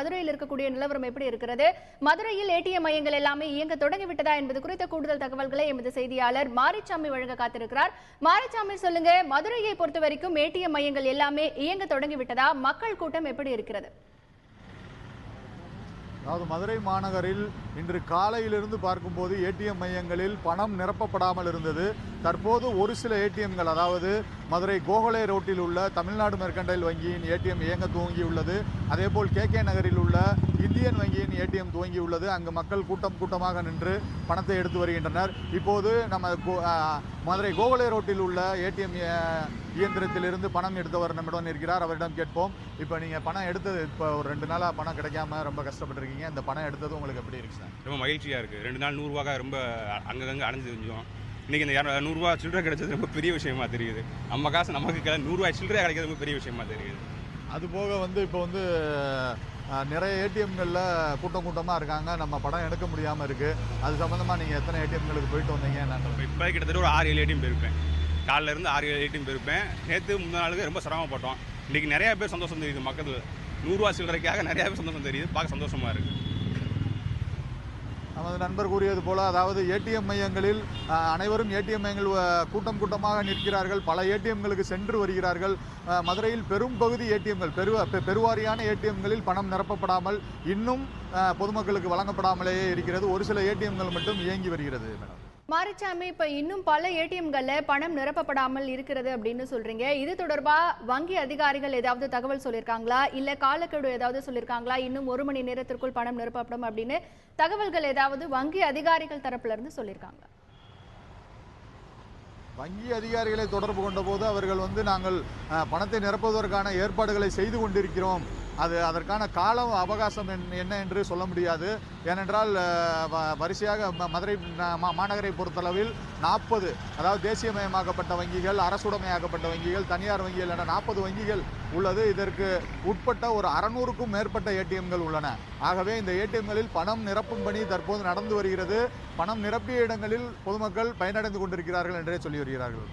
மதுரையில் இருக்கக்கூடிய நிலவரம் எப்படி இருக்கிறது? மதுரையில் ஏடிஎம் மையங்கள் எல்லாமே இயங்க தொடங்கிவிட்டதா என்பது குறித்த கூடுதல் தகவல்களை எமது செய்தியாளர் மாரிச்சாமி வழங்க காத்திருக்கிறார். மாரிச்சாமி, சொல்லுங்க, மதுரையை பொறுத்த வரைக்கும் ஏடிஎம் மையங்கள் எல்லாமே இயங்க தொடங்கிவிட்டதா? மக்கள் கூட்டம் எப்படி இருக்கிறது? அதாவது மதுரை மாநகரில் இன்று காலையிலிருந்து பார்க்கும்போது ஏடிஎம் மையங்களில் பணம் நிரப்பப்படாமல் இருந்தது. தற்போது ஒரு சில ஏடிஎம்கள், அதாவது மதுரை கோகலே ரோட்டில் உள்ள தமிழ்நாடு மெர்கண்டைல் வங்கியின் ஏடிஎம் இயங்க துவங்கியுள்ளது. அதேபோல் கே நகரில் உள்ள இந்தியன் வங்கியின் ஏடிஎம் துவங்கியுள்ளது. அங்கு மக்கள் கூட்டம் கூட்டமாக நின்று பணத்தை எடுத்து வருகின்றனர். இப்போது நம்ம மதுரை கோகலே ரோட்டில் உள்ள ஏடிஎம் இயந்திரத்திலிருந்து பணம் எடுத்தவர் நம்மிடம் இருக்கிறார். அவரிடம் கேட்போம். இப்போ நீங்கள் பணம் எடுத்தது, இப்போ ஒரு 2 நாளாக பணம் கிடைக்காம ரொம்ப கஷ்டப்பட்டுருக்கீங்க. இந்த பணம் எடுத்தது உங்களுக்கு எப்படி இருக்கு சார்? ரொம்ப மகிழ்ச்சியாக இருக்குது. 2 நாள் 100 ரூபாய் ரொம்ப அங்கங்கே அடைஞ்சு தெரிஞ்சோம். இன்றைக்கி இந்த 100 ரூபா சில்லறை கிடைச்சது ரொம்ப பெரிய விஷயமா தெரியுது. நம்ம காசு நமக்கு 100 ரூபாய் சில்லறை கிடைக்கிறது ரொம்ப பெரிய விஷயமா தெரியுது. அதுபோக இப்போ நிறைய ஏடிஎம்களில் கூட்டமாக இருக்காங்க. நம்ம படம் எடுக்க முடியாமல் இருக்குது. அது சம்மந்தமாக நீங்கள் எத்தனை ஏடிஎம்களுக்கு போயிட்டு வந்தீங்க? இப்போ கிட்டத்தட்ட ஒரு 6-7 ஏடிஎம் போயிருப்பேன். காலைல இருந்து 6-7 ஏடிஎம் போயிருப்பேன். நேற்று முந்தின நாளுக்கு ரொம்ப சிரமப்பட்டோம். இன்றைக்கி நிறையா பேர் சந்தோஷம் தெரியுது. மக்கள் 100 ரூபா சில்லறைக்காக நிறையா பேர் சந்தோஷம் தெரியுது. பார்க்க சந்தோஷமாக இருக்குது. நமது நண்பர் கூறியது போல, அதாவது ஏடிஎம் மையங்களில் அனைவரும் ஏடிஎம் மையங்கள் கூட்டமாக நிற்கிறார்கள். பல ஏடிஎம்களுக்கு சென்று வருகிறார்கள். மதுரையில் பெரும் பகுதி ஏடிஎம்கள், பெருவாரியான ஏடிஎம்களில் பணம் நிரப்பப்படாமல் இன்னும் பொதுமக்களுக்கு வழங்கப்படாமலேயே இருக்கிறது. ஒரு சில ஏடிஎம்கள் மட்டும் இயங்கி வருகிறது. மேடம் மாரிச்சாமி, இப்ப இன்னும் பல ஏடிஎம்கள்ல பணம் நிரப்பப்படாமல் இருக்கிறது அப்படின்னு சொல்றீங்க. இது தொடர்பா வங்கி அதிகாரிகள் ஏதாவது தகவல் சொல்லியிருக்காங்களா? இல்ல காலக்கெடு ஏதாவது சொல்லியிருக்காங்களா? இன்னும் 1 மணி நேரத்திற்குள் பணம் நிரப்பப்படும் அப்படின்னு தகவல்கள் ஏதாவது வங்கி அதிகாரிகள் தரப்புல இருந்து சொல்லியிருக்காங்களா? வங்கி அதிகாரிகளை தொடர்பு கொண்ட போது அவர்கள் நாங்கள் பணத்தை நிரப்புவதற்கான ஏற்பாடுகளை செய்து கொண்டிருக்கிறோம், அதற்கான கால அவகாசம் என்ன என்று சொல்ல முடியாது. ஏனென்றால் வரிசையாக மதுரை மாநகரை பொறுத்தளவில் 40, அதாவது தேசியமயமாக்கப்பட்ட வங்கிகள், அரசுடைமையாக்கப்பட்ட வங்கிகள், தனியார் வங்கிகள் என 40 வங்கிகள் உள்ளது. இதற்கு உட்பட்ட ஒரு 600க்கும் மேற்பட்ட ஏடிஎம்கள் உள்ளன. ஆகவே இந்த ஏடிஎம்களில் பணம் நிரப்பும் பணி தற்போது நடந்து வருகிறது. பணம் நிரப்பிய இடங்களில் பொதுமக்கள் பயனடைந்து கொண்டிருக்கிறார்கள் என்றே சொல்லி வருகிறார்கள்.